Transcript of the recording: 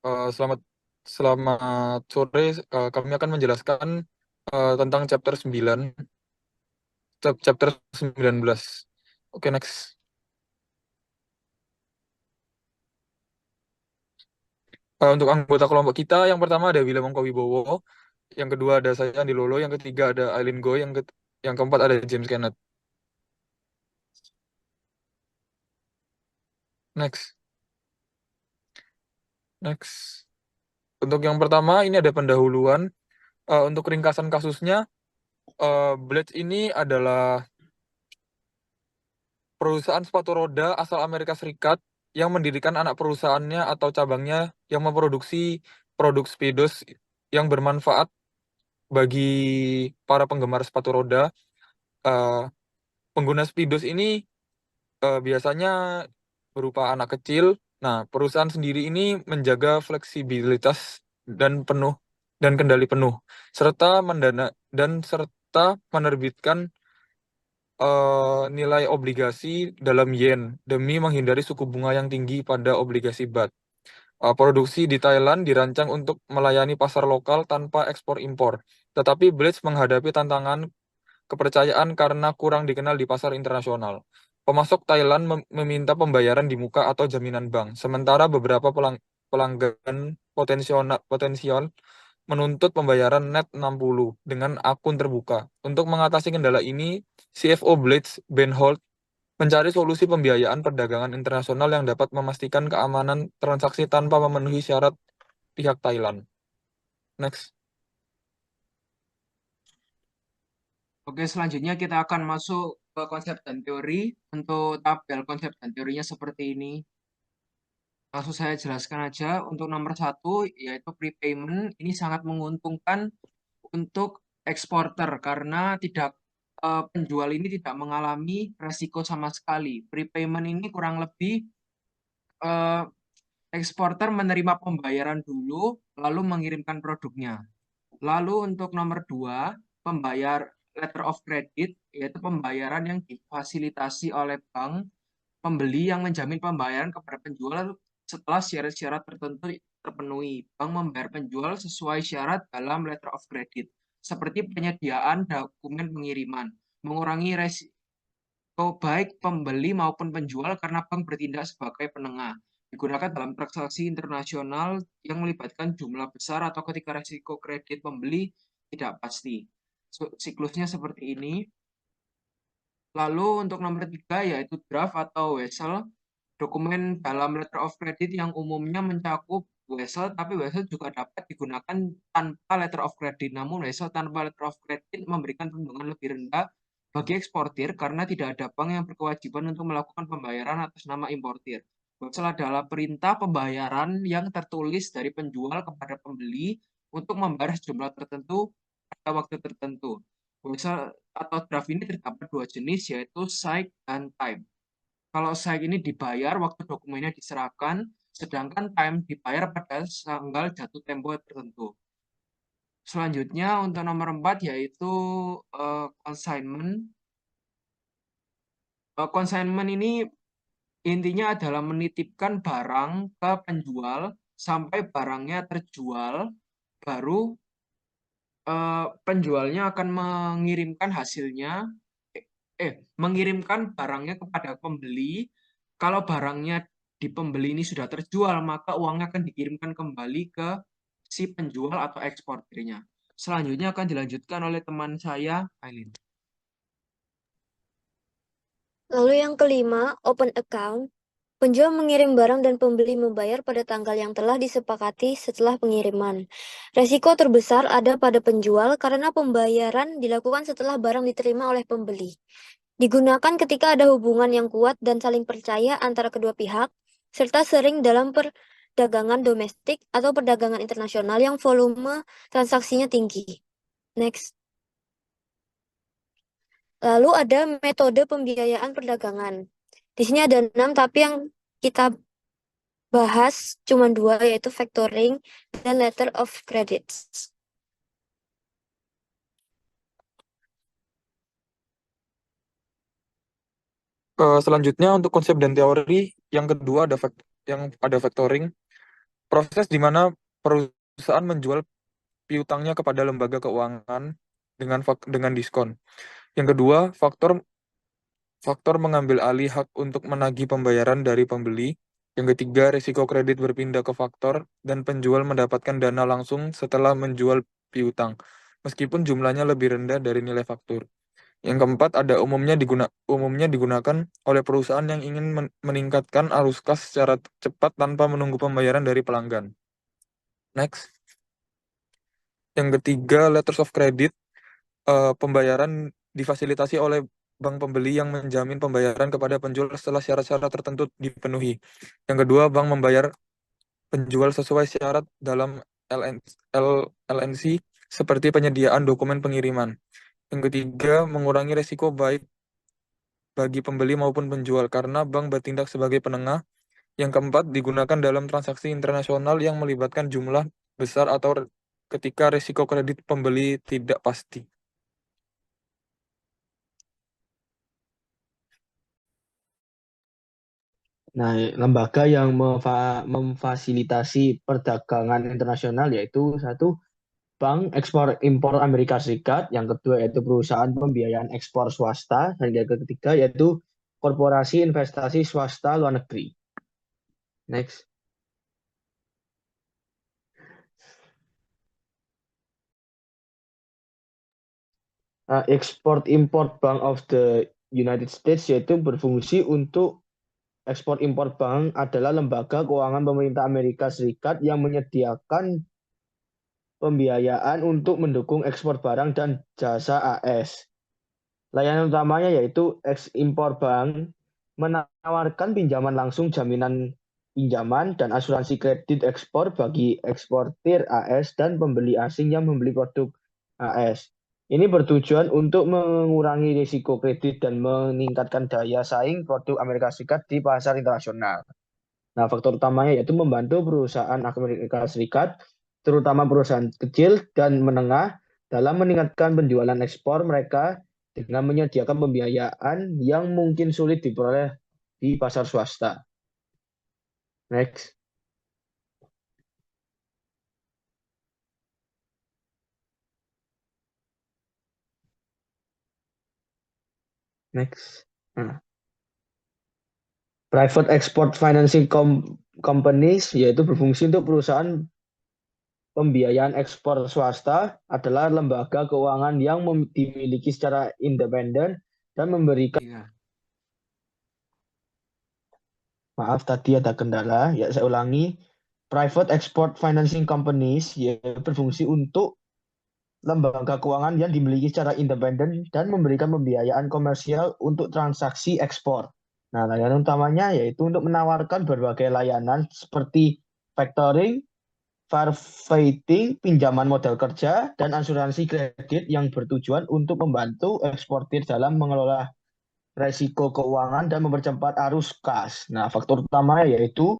Selamat selamat sore. Kami akan menjelaskan tentang chapter 19. Oke, next. Untuk anggota kelompok kita, yang pertama ada William Wibowo, yang kedua ada saya Andi Lolo, yang ketiga ada Aileen Goy, yang keempat ada James Kenneth. Next, next. Untuk yang pertama ini ada pendahuluan. Untuk ringkasan kasusnya, Blades ini adalah perusahaan sepatu roda asal Amerika Serikat yang mendirikan anak perusahaannya atau cabangnya yang memproduksi produk Speedos yang bermanfaat bagi para penggemar sepatu roda. Eh, Pengguna Speedos ini biasanya berupa anak kecil. Nah, perusahaan sendiri ini menjaga fleksibilitas dan kendali penuh, serta menerbitkan nilai obligasi dalam yen demi menghindari suku bunga yang tinggi pada obligasi BAT. Produksi di Thailand dirancang untuk melayani pasar lokal tanpa ekspor-impor, tetapi Blades menghadapi tantangan kepercayaan karena kurang dikenal di pasar internasional. Pemasok Thailand meminta pembayaran di muka atau jaminan bank, sementara beberapa pelanggan potensial menuntut pembayaran net 60 dengan akun terbuka. Untuk mengatasi kendala ini, CFO Blades, Ben Holt, mencari solusi pembiayaan perdagangan internasional yang dapat memastikan keamanan transaksi tanpa memenuhi syarat pihak Thailand. Next. Oke, selanjutnya kita akan masuk ke konsep dan teori. Untuk tabel konsep dan teorinya seperti ini. Langsung saya jelaskan aja. Untuk nomor satu, yaitu prepayment. Ini sangat menguntungkan untuk eksporter karena penjual ini tidak mengalami resiko sama sekali. Prepayment ini kurang lebih eh, eksporter menerima pembayaran dulu, lalu mengirimkan produknya. Lalu untuk nomor dua, pembayar letter of credit, yaitu pembayaran yang difasilitasi oleh bank, pembeli yang menjamin pembayaran kepada penjual setelah syarat-syarat tertentu terpenuhi. Bank membayar penjual sesuai syarat dalam letter of credit, seperti penyediaan dokumen pengiriman, mengurangi resiko baik pembeli maupun penjual karena bank bertindak sebagai penengah. Digunakan dalam transaksi internasional yang melibatkan jumlah besar atau ketika resiko kredit pembeli tidak pasti. Siklusnya seperti ini. Lalu untuk nomor tiga yaitu draft atau wesel, dokumen dalam letter of credit yang umumnya mencakup wesel, tapi wesel juga dapat digunakan tanpa letter of credit. Namun wesel tanpa letter of credit memberikan perlindungan lebih rendah bagi eksportir karena tidak ada bank yang berkewajiban untuk melakukan pembayaran atas nama importir. Wesel adalah perintah pembayaran yang tertulis dari penjual kepada pembeli untuk membayar sejumlah tertentu pada waktu tertentu. Wesel atau draft ini terdapat dua jenis, yaitu sight dan time. Kalau sight ini dibayar waktu dokumennya diserahkan, sedangkan time dibayar pada tanggal jatuh tempo tertentu. Selanjutnya untuk nomor 4 yaitu consignment. Consignment ini intinya adalah menitipkan barang ke penjual sampai barangnya terjual, baru penjualnya akan mengirimkan hasilnya, eh, mengirimkan barangnya kepada pembeli. Kalau barangnya di pembeli ini sudah terjual, maka uangnya akan dikirimkan kembali ke si penjual atau eksportirnya. Selanjutnya akan dilanjutkan oleh teman saya, Aileen. Lalu yang kelima, open account. Penjual mengirim barang dan pembeli membayar pada tanggal yang telah disepakati setelah pengiriman. Resiko terbesar ada pada penjual karena pembayaran dilakukan setelah barang diterima oleh pembeli. Digunakan ketika ada hubungan yang kuat dan saling percaya antara kedua pihak, serta sering dalam perdagangan domestik atau perdagangan internasional yang volume transaksinya tinggi. Next. Lalu ada metode pembiayaan perdagangan. Di sini ada 6, tapi yang kita bahas cuma 2, yaitu factoring dan letter of credits. Selanjutnya untuk konsep dan teori, yang kedua yang ada factoring. proses di mana perusahaan menjual piutangnya kepada lembaga keuangan dengan diskon. Yang kedua, faktor mengambil alih hak untuk menagih pembayaran dari pembeli. Yang ketiga, risiko kredit berpindah ke faktor dan penjual mendapatkan dana langsung setelah menjual piutang, meskipun jumlahnya lebih rendah dari nilai faktur. Yang keempat, umumnya digunakan oleh perusahaan yang ingin meningkatkan arus kas secara cepat tanpa menunggu pembayaran dari pelanggan. Next. Yang ketiga, letters of credit. Pembayaran difasilitasi oleh bank pembeli yang menjamin pembayaran kepada penjual setelah syarat-syarat tertentu dipenuhi. Yang kedua, bank membayar penjual sesuai syarat dalam LNC seperti penyediaan dokumen pengiriman. Yang ketiga, mengurangi risiko baik bagi pembeli maupun penjual karena bank bertindak sebagai penengah. Yang keempat, digunakan dalam transaksi internasional yang melibatkan jumlah besar atau ketika risiko kredit pembeli tidak pasti. Nah, lembaga yang memfasilitasi perdagangan internasional yaitu satu, Bank Ekspor Impor Amerika Serikat, yang kedua yaitu perusahaan pembiayaan ekspor swasta, dan yang ketiga yaitu korporasi investasi swasta luar negeri. Next. Export-Import Bank of the United States yaitu berfungsi untuk Ekspor-Impor Bank adalah lembaga keuangan pemerintah Amerika Serikat yang menyediakan pembiayaan untuk mendukung ekspor barang dan jasa AS. Layanan utamanya yaitu Export-Impor Bank menawarkan pinjaman langsung, jaminan pinjaman, dan asuransi kredit ekspor bagi eksportir AS dan pembeli asing yang membeli produk AS. Ini bertujuan untuk mengurangi risiko kredit dan meningkatkan daya saing produk Amerika Serikat di pasar internasional. Nah, faktor utamanya yaitu membantu perusahaan Amerika Serikat, terutama perusahaan kecil dan menengah, dalam meningkatkan penjualan ekspor mereka dengan menyediakan pembiayaan yang mungkin sulit diperoleh di pasar swasta. Next. Next. Nah. Private Export Financing Companies yaitu berfungsi untuk perusahaan pembiayaan ekspor swasta, adalah lembaga keuangan yang dimiliki secara independen dan memberikan. Maaf, tadi ada kendala. Ya, saya ulangi. Private Export Financing Companies yaitu berfungsi untuk lembaga keuangan yang dimiliki secara independen dan memberikan pembiayaan komersial untuk transaksi ekspor. Nah, layanan utamanya yaitu untuk menawarkan berbagai layanan seperti factoring, farfetching, pinjaman modal kerja, dan asuransi kredit yang bertujuan untuk membantu eksportir dalam mengelola resiko keuangan dan mempercepat arus kas. Nah, faktor utamanya yaitu